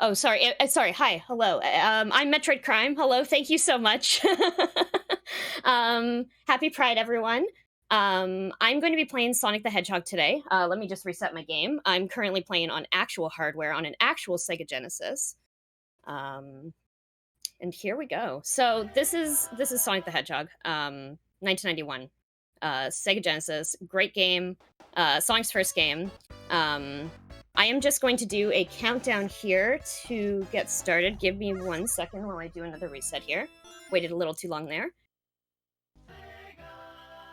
Oh, sorry. Sorry. Hi. Hello. I'm Metroid Crime. Hello. Thank you so much. Happy Pride, everyone. I'm going to be playing Sonic the Hedgehog today. Let me just reset my game. I'm currently playing on actual hardware on an actual Sega Genesis. And here we go. So this is Sonic the Hedgehog, 1991, Sega Genesis. Great game. Sonic's first game. I am just going to do a countdown here to get started. Give me 1 second while I do another reset here. Waited a little too long there.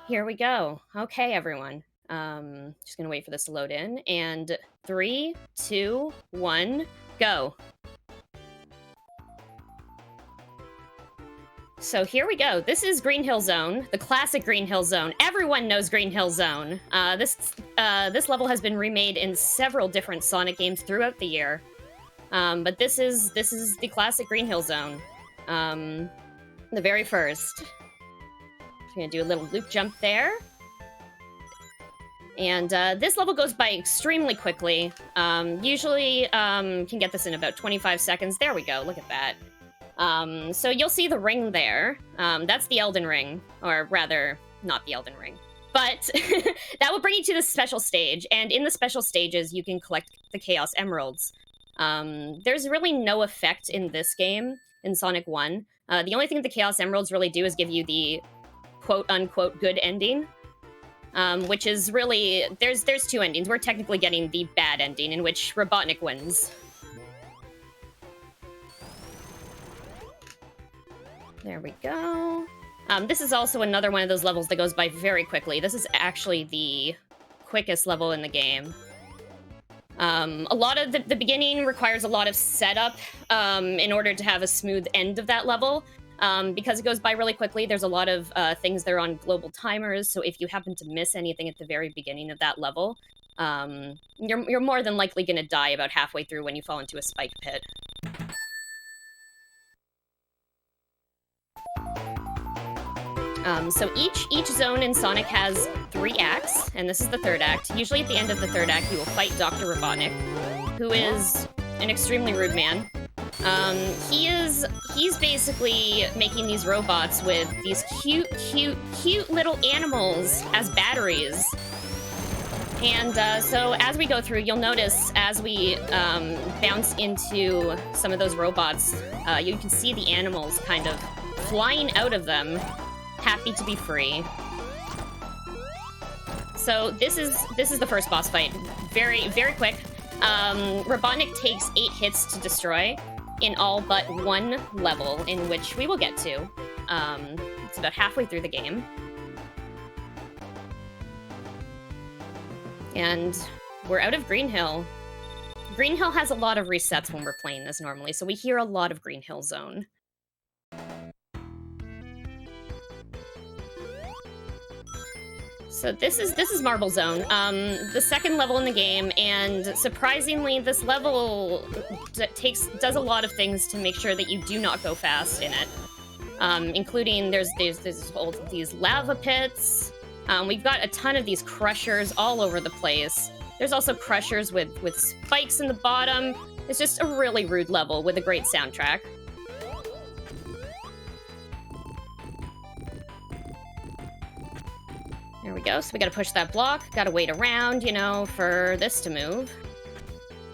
Here we go. Okay, everyone. Just gonna wait for this to load in. And 3, 2, 1, go. So here we go. This is Green Hill Zone, the classic Green Hill Zone. Everyone knows Green Hill Zone. This level has been remade in several different Sonic games throughout the year. But this is the classic Green Hill Zone. The very first. Just gonna do a little loop jump there. And this level goes by extremely quickly. Usually can get this in about 25 seconds. There we go, look at that. So you'll see the ring there. That's the Elden Ring, or rather, not the Elden Ring. But that will bring you to the special stage, and in the special stages, you can collect the Chaos Emeralds. There's really no effect in this game, in Sonic 1. The only thing the Chaos Emeralds really do is give you the quote-unquote good ending, which is really... There's two endings. We're technically getting the bad ending, in which Robotnik wins. There we go. This is also another one of those levels that goes by very quickly. This is actually the quickest level in the game. A lot of the beginning requires a lot of setup in order to have a smooth end of that level. Because it goes by really quickly, there's a lot of things that are on global timers, so if you happen to miss anything at the very beginning of that level, you're more than likely going to die about halfway through when you fall into a spike pit. So each zone in Sonic has 3 acts, and this is the 3rd act. Usually at the end of the 3rd act, you will fight Dr. Robotnik, who is an extremely rude man. He's basically making these robots with these cute little animals as batteries. And so as we go through, you'll notice as we bounce into some of those robots, you can see the animals kind of flying out of them, happy to be free. So this is the first boss fight. Very, very quick. Robotnik takes 8 hits to destroy in all but 1 level, in which we will get to. It's about halfway through the game. And we're out of Green Hill. Green Hill has a lot of resets when we're playing this normally, so we hear a lot of Green Hill Zone. So this is Marble Zone, the 2nd level in the game, and surprisingly, this level does a lot of things to make sure that you do not go fast in it. Including there's these lava pits. We've got a ton of these crushers all over the place. There's also crushers with spikes in the bottom. It's just a really rude level with a great soundtrack. There we go, so we gotta push that block, gotta wait around, you know, for this to move.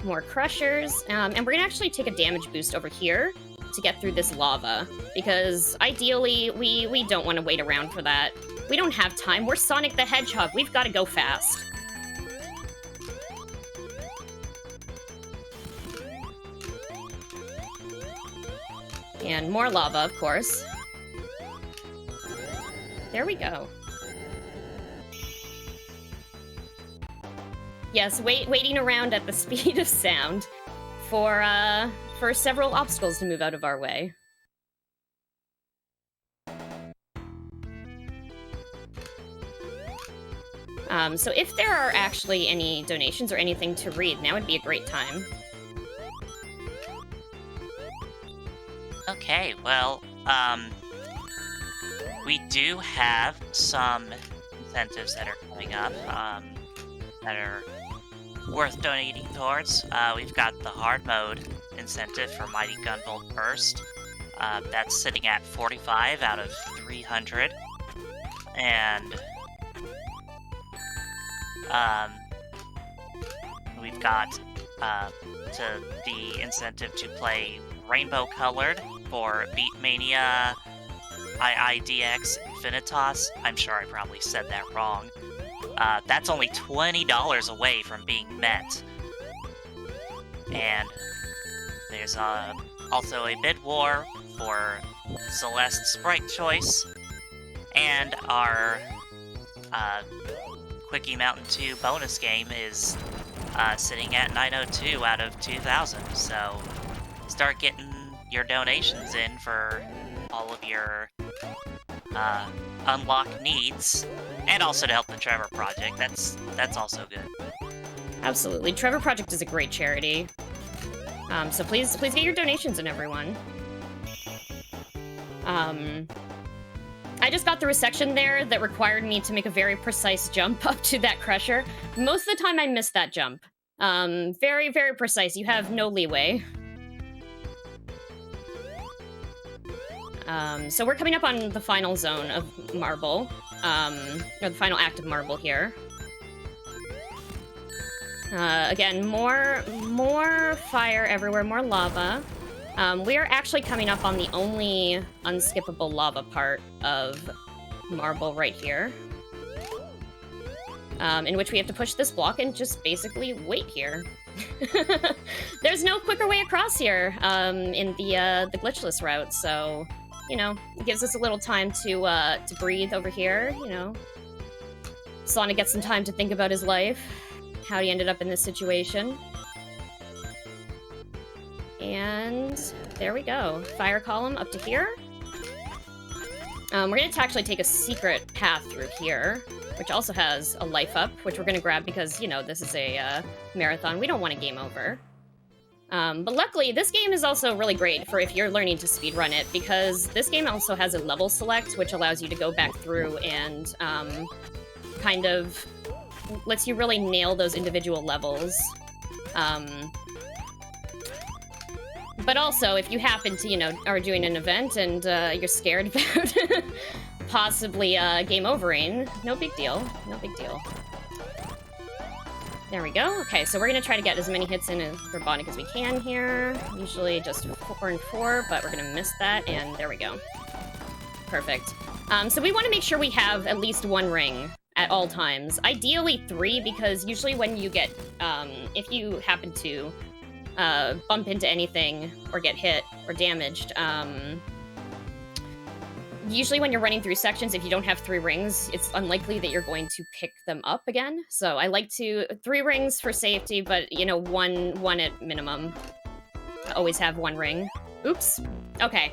More crushers, and we're gonna actually take a damage boost over here to get through this lava, because ideally, we don't want to wait around for that. We don't have time, we're Sonic the Hedgehog, we've gotta go fast. And more lava, of course. There we go. Yes, waiting around at the speed of sound for several obstacles to move out of our way. So if there are actually any donations or anything to read, now would be a great time. Okay, well, we do have some incentives that are coming up, that are worth donating towards. We've got the hard mode incentive for Mighty Gunvolt Burst. That's sitting at 45 out of 300. And we've got the incentive to play Rainbow Colored for Beatmania IIDX Infinitas. I'm sure I probably said that wrong. That's only $20 away from being met. And there's also a bid war for Celeste Sprite Choice. And our Quickie Mountain 2 bonus game is sitting at 902 out of 2,000. So start getting your donations in for all of your unlock needs, and also to help the Trevor Project. That's also good. Absolutely. Trevor Project is a great charity. So please get your donations in, everyone. I just got through a section there that required me to make a very precise jump up to that crusher. Most of the time I missed that jump. Very, very precise. You have no leeway. So we're coming up on the final zone of Marble, or the final act of Marble here. Again, more fire everywhere, more lava. We are actually coming up on the only unskippable lava part of Marble right here, in which we have to push this block and just basically wait here. There's no quicker way across here in the glitchless route, so you know, it gives us a little time to breathe over here. You know, Sonic gets some time to think about his life, how he ended up in this situation. And there we go. Fire column up to here. We're going to actually take a secret path through here, which also has a life up, which we're going to grab because, you know, this is a marathon. We don't want a game over. But luckily, this game is also really great for if you're learning to speedrun it, because this game also has a level select, which allows you to go back through and kind of lets you really nail those individual levels. But also, if you happen to, you know, are doing an event and you're scared about possibly game overing, no big deal. No big deal. There we go. Okay, so we're going to try to get as many hits in Robotic as we can here. Usually just 4 and 4, but we're going to miss that, and there we go. Perfect. So we want to make sure we have at least 1 ring at all times. Ideally 3, because usually when you get, if you happen to bump into anything or get hit or damaged, usually when you're running through sections, if you don't have 3 rings, it's unlikely that you're going to pick them up again. So I like to 3 rings for safety, but you know, one at minimum. Always have 1 ring. Oops. Okay.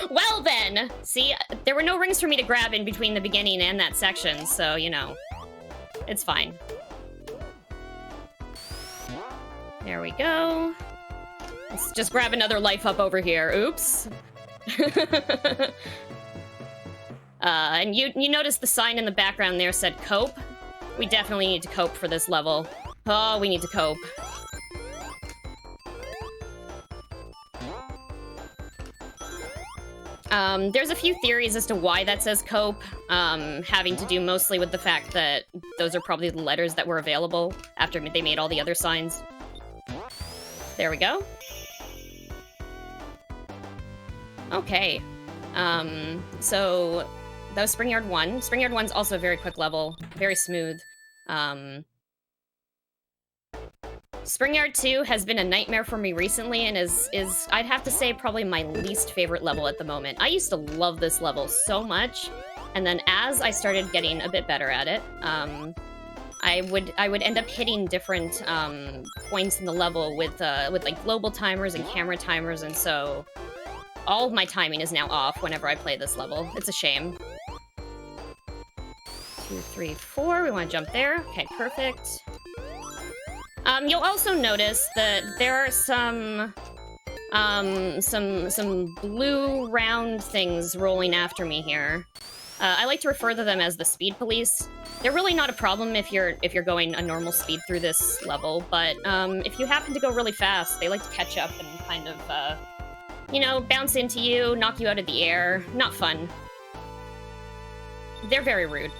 Well then, see, there were no rings for me to grab in between the beginning and that section, so you know, it's fine. There we go. Let's just grab another life up over here. Oops. And you notice the sign in the background there said cope. We definitely need to cope for this level. Oh, we need to cope. There's a few theories as to why that says cope, having to do mostly with the fact that those are probably the letters that were available after they made all the other signs. There we go. Okay. So that was Spring Yard 1. Spring Yard 1's also a very quick level, very smooth. Spring Yard 2 has been a nightmare for me recently and is I'd have to say probably my least favorite level at the moment. I used to love this level so much, and then as I started getting a bit better at it, I would end up hitting different points in the level with like global timers and camera timers, and so all of my timing is now off whenever I play this level. It's a shame. 2, 3, 4. We want to jump there. Okay, perfect. You'll also notice that there are some blue round things rolling after me here. I like to refer to them as the speed police. They're really not a problem if you're going a normal speed through this level, but if you happen to go really fast, they like to catch up and kind of, you know, bounce into you, knock you out of the air. Not fun. They're very rude.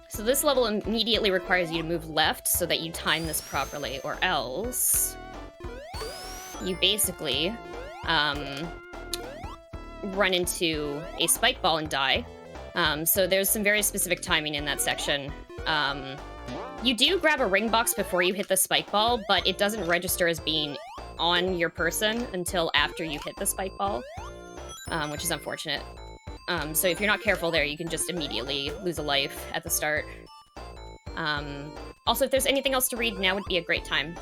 So this level immediately requires you to move left so that you time this properly, or else you basically run into a spike ball and die. So there's some very specific timing in that section. You do grab a ring box before you hit the spike ball, but it doesn't register as being on your person until after you hit the spike ball, which is unfortunate. So if you're not careful there, you can just immediately lose a life at the start. Also, if there's anything else to read, now would be a great time.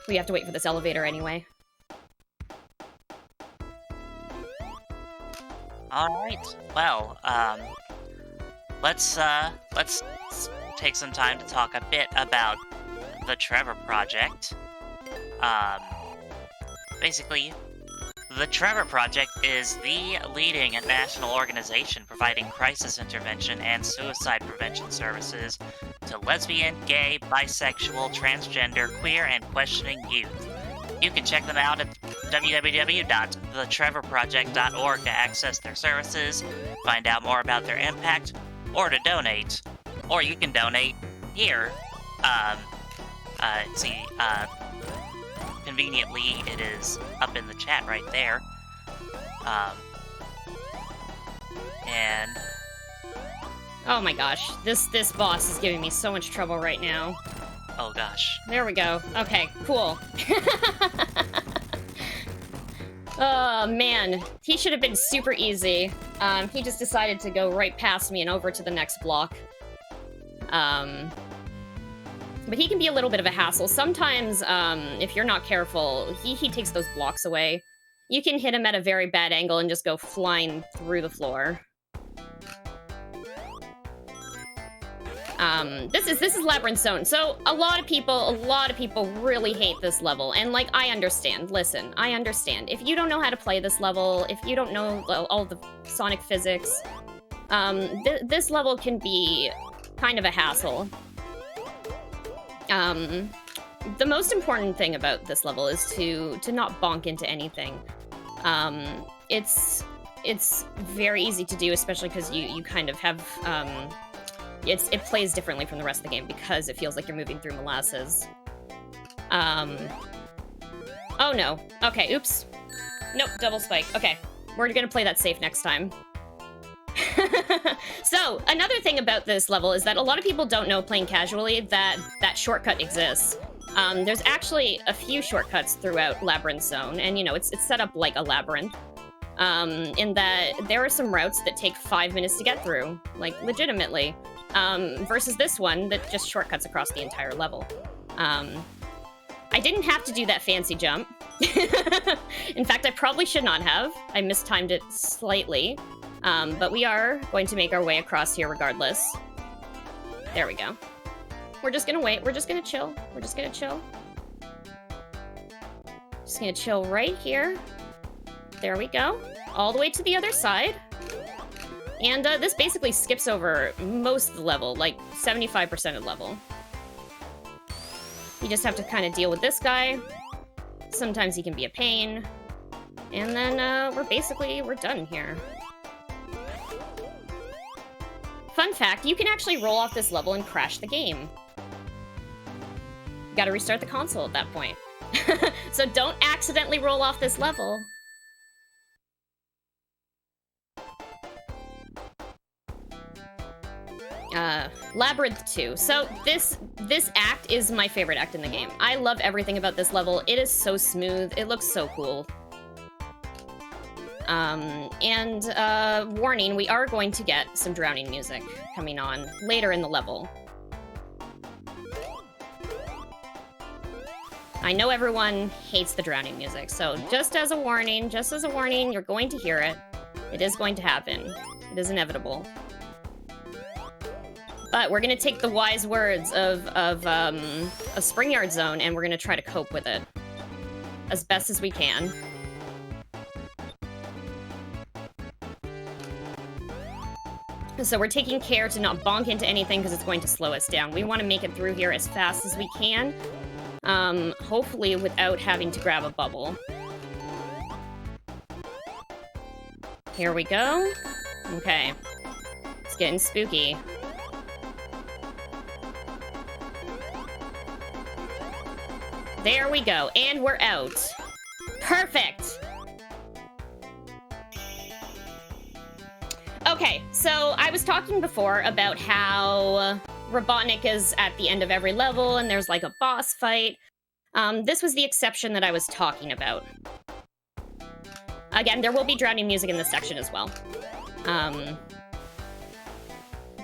We have to wait for this elevator anyway. Alright, well, let's take some time to talk a bit about the Trevor Project. Basically, the Trevor Project is the leading national organization providing crisis intervention and suicide prevention services to lesbian, gay, bisexual, transgender, queer, and questioning youth. You can check them out at www.thetrevorproject.org to access their services, find out more about their impact, or to donate. Or you can donate here. Conveniently, it is up in the chat right there. And... Oh my gosh, this boss is giving me so much trouble right now. oh gosh. There we go. Okay, cool. Oh man, he should have been super easy. He just decided to go right past me and over to the next block. But he can be a little bit of a hassle. Sometimes, if you're not careful, he takes those blocks away. You can hit him at a very bad angle and just go flying through the floor. This is Labyrinth Zone. So a lot of people really hate this level. And like, I understand. Listen, I understand. If you don't know how to play this level, if you don't know all the Sonic physics, this level can be kind of a hassle. The most important thing about this level is to not bonk into anything. It's very easy to do, especially because you kind of have, it plays differently from the rest of the game because it feels like you're moving through molasses. Oh no. Okay, oops. Nope, double spike. Okay, we're gonna play that safe next time. So, another thing about this level is that a lot of people don't know playing casually that shortcut exists. There's actually a few shortcuts throughout Labyrinth Zone, and you know, it's set up like a labyrinth. In that there are some routes that take 5 minutes to get through, like legitimately, versus this one that just shortcuts across the entire level. I didn't have to do that fancy jump. In fact, I probably should not have. I mistimed it slightly. But we are going to make our way across here regardless. There we go. We're just gonna wait. We're just gonna chill. We're just gonna chill. Just gonna chill right here. There we go. All the way to the other side. And this basically skips over most of the level, like 75% of the level. You just have to kind of deal with this guy. Sometimes he can be a pain. And then we're done here. Fun fact, you can actually roll off this level and crash the game. You gotta restart the console at that point. So don't accidentally roll off this level. Labyrinth 2. So this act is my favorite act in the game. I love everything about this level. It is so smooth. It looks so cool. Warning, we are going to get some drowning music coming on later in the level. I know everyone hates the drowning music, so just as a warning, you're going to hear it. It is going to happen. It is inevitable. But we're gonna take the wise words of a Springyard Zone, and we're gonna try to cope with it. as best as we can. So we're taking care to not bonk into anything because it's going to slow us down. We want to make it through here as fast as we can. Hopefully without having to grab a bubble. Here we go. Okay. It's getting spooky. There we go, and we're out. Perfect! Okay, so I was talking before about how Robotnik is at the end of every level and there's like a boss fight. This was the exception that I was talking about. Again, there will be drowning music in this section as well.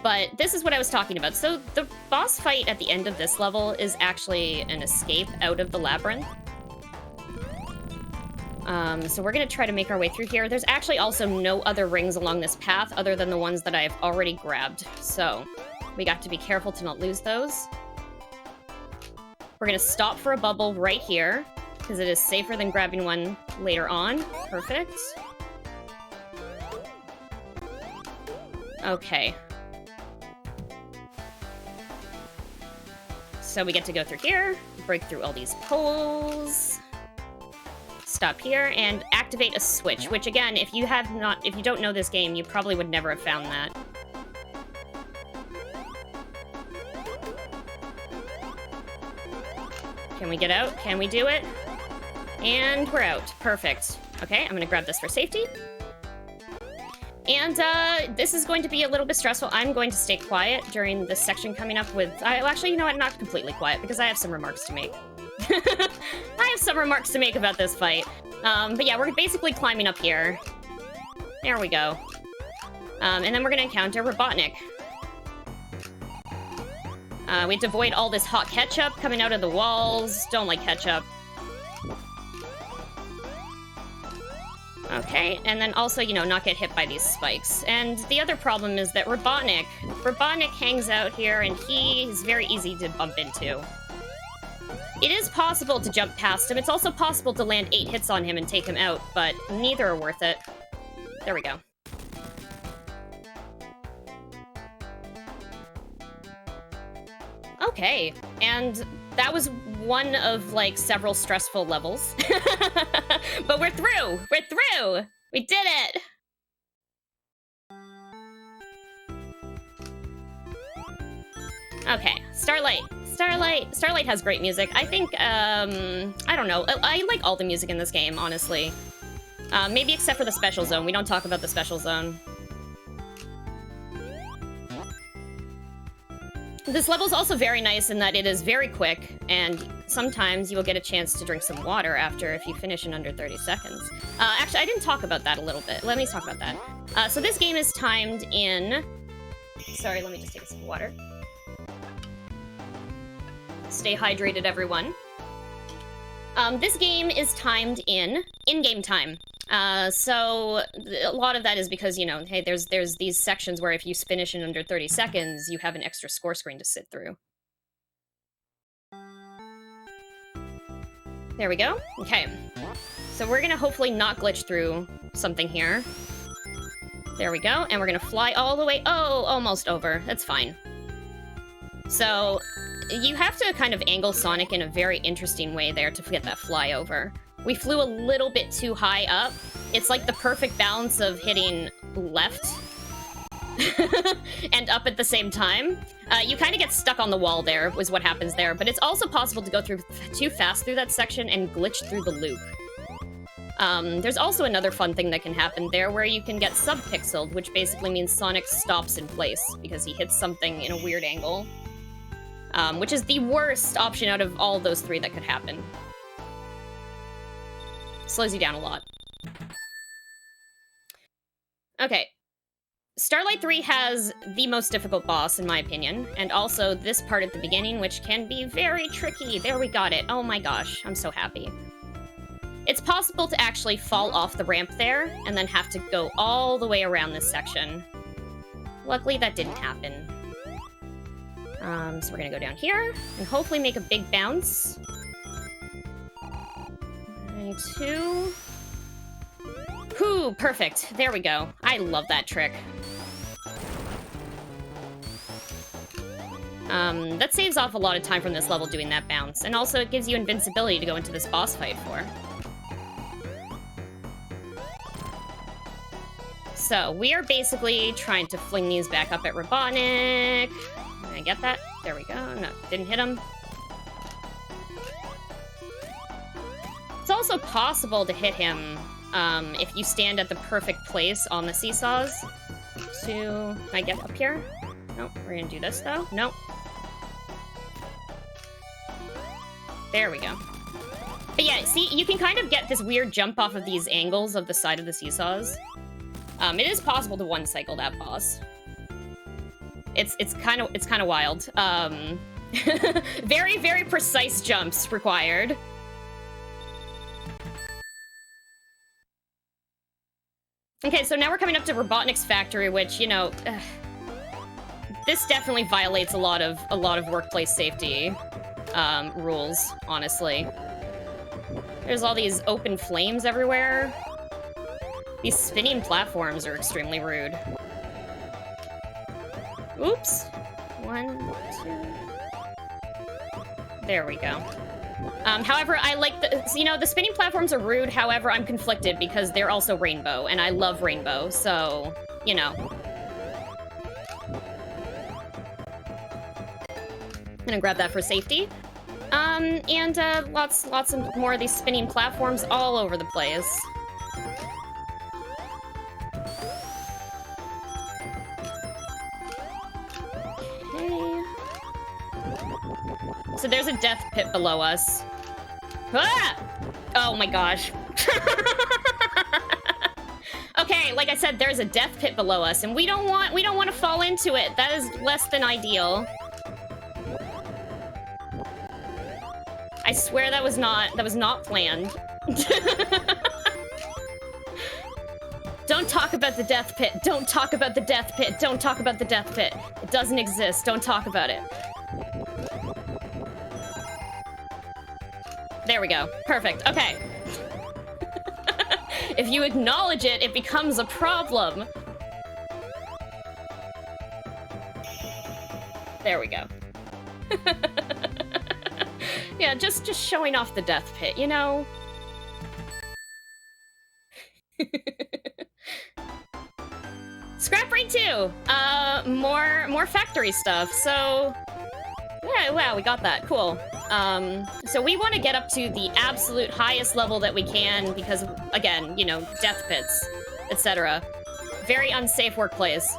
But this is what I was talking about. So the boss fight at the end of this level is actually an escape out of the labyrinth. So we're gonna try to make our way through here. There's actually also no other rings along this path other than the ones that I've already grabbed. So we got to be careful to not lose those. We're gonna stop for a bubble right here because it is safer than grabbing one later on. Perfect. Okay. So we get to go through here, break through all these poles, stop here, and activate a switch, which again, if you don't know this game, you probably would never have found that. Can we get out? Can we do it? And we're out. Perfect. Okay, I'm gonna grab this for safety. And this is going to be a little bit stressful. I'm going to stay quiet during this section coming up with... actually, you know what? Not completely quiet, because I have some remarks to make. I have some remarks to make about this fight. But yeah, we're basically climbing up here. There we go. And then we're going to encounter Robotnik. We have to avoid all this hot ketchup coming out of the walls. Don't like ketchup. Okay, and then also, you know, not get hit by these spikes. And the other problem is that Robotnik hangs out here, and he is very easy to bump into. It is possible to jump past him. It's also possible to land 8 hits on him and take him out, but neither are worth it. There we go. Okay, and that was one of, like, several stressful levels. But we're through! We're through! We did it! Okay, Starlight. Starlight has great music. I think, I don't know. I like all the music in this game, honestly. Maybe except for the special zone. We don't talk about the special zone. This level's also very nice in that it is very quick, and sometimes you will get a chance to drink some water after if you finish in under 30 seconds. Actually, I didn't talk about that a little bit. Let me talk about that. So this game is timed in... Sorry, let me just take a sip of water. Stay hydrated, everyone. This game is timed in in-game time. So a lot of that is because, you know, hey, there's these sections where if you finish in under 30 seconds, you have an extra score screen to sit through. There we go. Okay. So we're gonna hopefully not glitch through something here. There we go. And we're gonna fly all the way. Oh, almost over. That's fine. So you have to kind of angle Sonic in a very interesting way there to get that flyover. We flew a little bit too high up. It's like the perfect balance of hitting left and up at the same time. You kind of get stuck on the wall there, was what happens there, but it's also possible to go through too fast through that section and glitch through the loop. There's also another fun thing that can happen there where you can get subpixeled, which basically means Sonic stops in place because he hits something in a weird angle. Which is the worst option out of all those 3 that could happen. Slows you down a lot. Okay. Starlight 3 has the most difficult boss, in my opinion, and also this part at the beginning, which can be very tricky. There, we got it. Oh my gosh, I'm so happy. It's possible to actually fall off the ramp there, and then have to go all the way around this section. Luckily, that didn't happen. So we're gonna go down here, and hopefully make a big bounce. 22. Whew, perfect. There we go. I love that trick. That saves off a lot of time from this level doing that bounce, and also it gives you invincibility to go into this boss fight for. So, we are basically trying to fling these back up at Robotnik. Can I get that? There we go. No, didn't hit him. It's also possible to hit him if you stand at the perfect place on the seesaws. So, can I get up here? Nope, we're gonna do this though. Nope. There we go. But yeah, see, you can kind of get this weird jump off of these angles of the side of the seesaws. It is possible to one-cycle that boss. It's kind of wild. Very, very precise jumps required. Okay, so now we're coming up to Robotnik's factory, which, you know, this definitely violates a lot of workplace safety rules, honestly. There's all these open flames everywhere. These spinning platforms are extremely rude. Oops. 1, 2. There we go. However, I like the spinning platforms are rude, however, I'm conflicted because they're also rainbow, and I love rainbow, so, you know. I'm gonna grab that for safety. And lots of more of these spinning platforms all over the place. Okay. So there's a death pit below us. Ah! Oh my gosh. Okay, like I said, there's a death pit below us, and we don't want to fall into it. That is less than ideal. I swear that was not planned. Don't talk about the death pit. Don't talk about the death pit. Don't talk about the death pit. It doesn't exist. Don't talk about it. There we go. Perfect. Okay. If you acknowledge it, it becomes a problem. There we go. Yeah, just showing off the death pit, you know? Scrap Brain 2! More factory stuff, so... Yeah, wow, we got that. Cool. So we want to get up to the absolute highest level that we can because, again, you know, death pits, etc. Very unsafe workplace.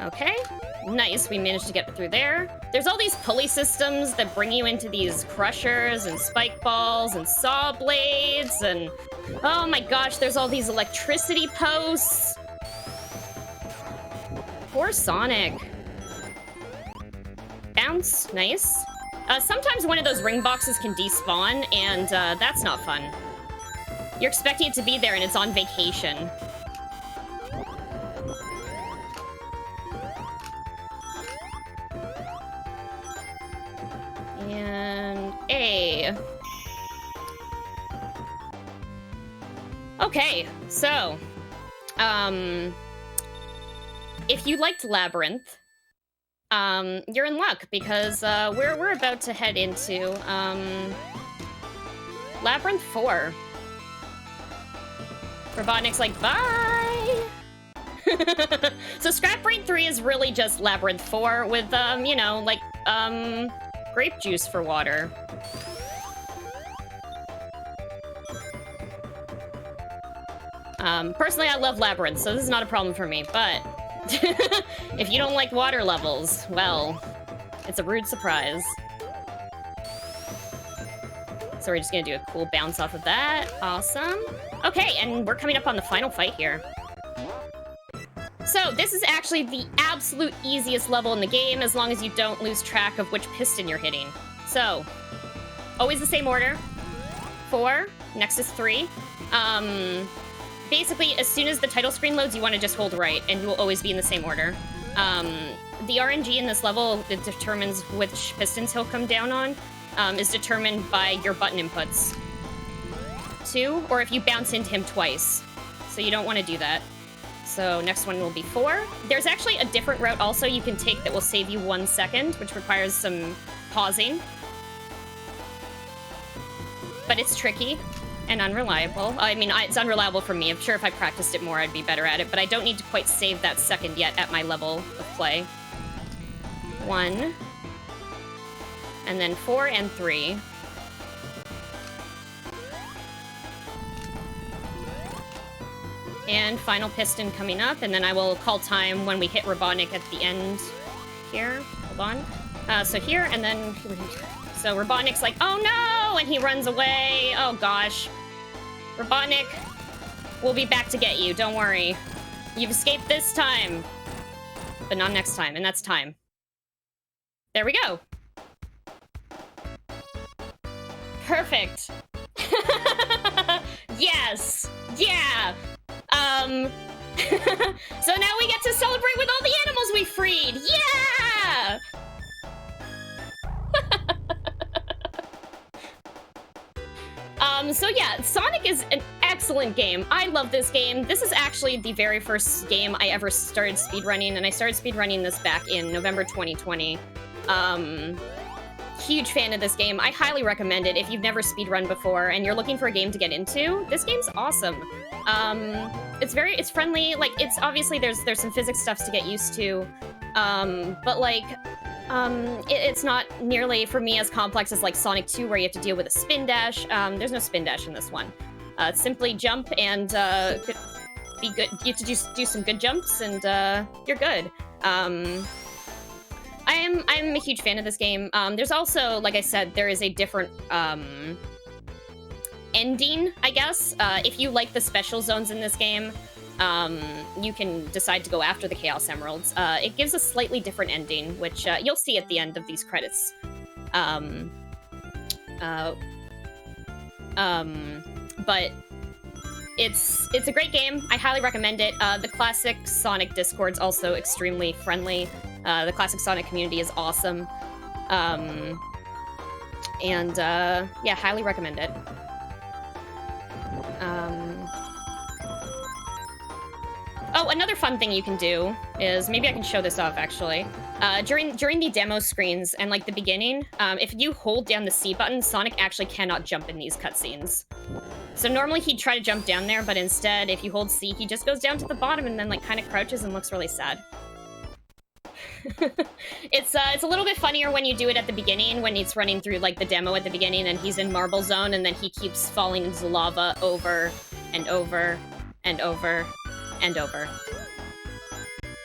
Okay. Nice, we managed to get through there. There's all these pulley systems that bring you into these crushers and spike balls and saw blades and... Oh my gosh, there's all these electricity posts. Poor Sonic. Bounce, nice. Sometimes one of those ring boxes can despawn, and that's not fun. You're expecting it to be there and it's on vacation. And A. Okay, so, if you liked Labyrinth, you're in luck because we're about to head into Labyrinth 4. Robotnik's like, bye. So Scrap Brain 3 is really just Labyrinth 4 with you know, like grape juice for water. Personally, I love Labyrinth, so this is not a problem for me, but if you don't like water levels, well, it's a rude surprise. So we're just gonna do a cool bounce off of that. Awesome. Okay, and we're coming up on the final fight here. So this is actually the absolute easiest level in the game, as long as you don't lose track of which piston you're hitting. So, always the same order. 4, next is 3. Basically, as soon as the title screen loads, you want to just hold right, and you will always be in the same order. The RNG in this level, it determines which pistons he'll come down on. is determined by your button inputs. 2, or if you bounce into him twice. So you don't want to do that. So next one will be 4. There's actually a different route also you can take that will save you 1 second, which requires some pausing. But it's tricky and unreliable. I mean, it's unreliable for me. I'm sure if I practiced it more, I'd be better at it, but I don't need to quite save that second yet at my level of play. 1. And then 4 and 3. And final piston coming up, and then I will call time when we hit Robotnik at the end here. Hold on. So here, and then... So Robotnik's like, oh no! And he runs away. Oh gosh. Robotnik, we'll be back to get you. Don't worry. You've escaped this time. But not next time, and that's time. There we go. Perfect. Yes! Yeah! So now we get to celebrate with all the animals we freed! Yeah! So yeah, Sonic is an excellent game. I love this game. This is actually the very first game I ever started speedrunning, and I started speedrunning this back in November 2020. Huge fan of this game. I highly recommend it if you've never speedrun before and you're looking for a game to get into. This game's awesome. It's friendly. Like, it's obviously there's some physics stuff to get used to, but like, it's not nearly, for me, as complex as like Sonic 2, where you have to deal with a spin dash. There's no spin dash in this one. Simply jump and be good. You have to do some good jumps, and you're good. I'm a huge fan of this game. There's also, like I said, there is a different ending, I guess. If you like the special zones in this game, you can decide to go after the Chaos Emeralds. It gives a slightly different ending, which you'll see at the end of these credits. But it's a great game. I highly recommend it. The classic Sonic Discord's also extremely friendly. The classic Sonic community is awesome. Yeah, highly recommend it. Oh, another fun thing you can do is, maybe I can show this off actually. During the demo screens and like the beginning, if you hold down the C button, Sonic actually cannot jump in these cutscenes. So normally he'd try to jump down there, but instead, if you hold C, he just goes down to the bottom and then like kind of crouches and looks really sad. It's a little bit funnier when you do it at the beginning, when he's running through like the demo at the beginning and he's in Marble Zone, and then he keeps falling into lava over and over and over and over.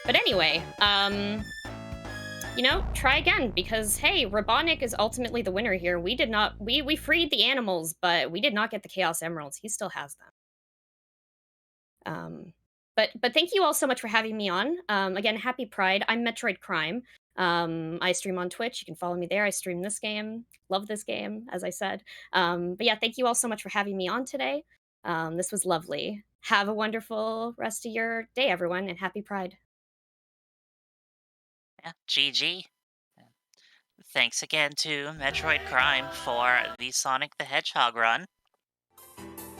But anyway, you know, try again, because hey, Robotnik is ultimately the winner here. We freed the animals, but we did not get the Chaos Emeralds. He still has them. But thank you all so much for having me on. Again, happy Pride. I'm Metroid Crime. I stream on Twitch. You can follow me there. I stream this game. Love this game, as I said. But yeah, thank you all so much for having me on today. This was lovely. Have a wonderful rest of your day, everyone, and happy Pride. Yeah, GG. Thanks again to Metroid Crime for the Sonic the Hedgehog run.